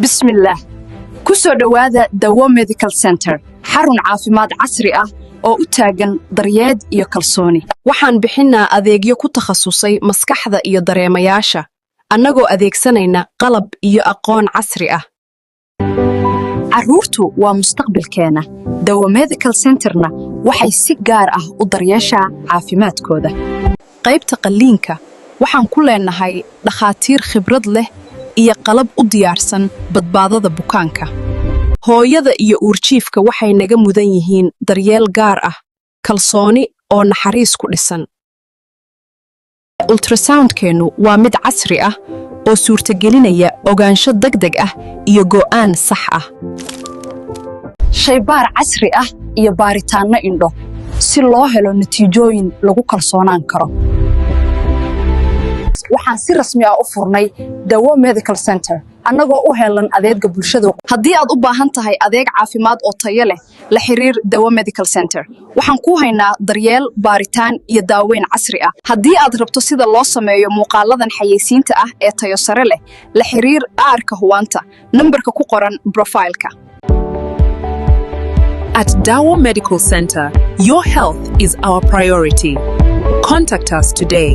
بسم الله كسو دوادا دوا ميديكال سنتر حرun caafimaad casri ah oo u taagan daryeed iyo kalsooni waxaan bixinaa adeegyo ku takhasusay maskaxda iyo dareemayaasha annagoo adeegsanayna qalab iyo aqoon casri ah caruurtu waa mustaqbalkeena dawa medical centerna waxay si gaar ah u daryeeshaa caafimaadkooda qaybta qalliinka waxaan ku leenahay dhakhaatiir khibrad leh iyo qalab u diyaarsan badbaadada bukaanka hooyada iyo uurjiifka waxay naga mudan yihiin daryeel gaar ah kalsooni oo naxariis ku dhisan ultrasoundkeenu waa mid casri ah oo suurtagelinaya ogaansho degdeg ah iyo go'aan sax ah shaybaar casri ah iyo baaritaanno indho si loo helo natiijooyin lagu kalsoonaan karo waxaan si rasmi ah u furnay dawo medical center annagoo u helan adeegga bulshada haddii aad u baahan tahay adeeg caafimaad oo tayo leh la xiriir dawo medical center waxaan ku haynaa daryeel baaritaan iyo daaweyn casri ah haddii aad rabto sida loo sameeyo muuqaaladan xayeysiinta ah ee tayo sare leh la xiriir aarka huwaanta nambarka ku qoran profileka At Dawo Medical Center, your health is our priority. Contact us today.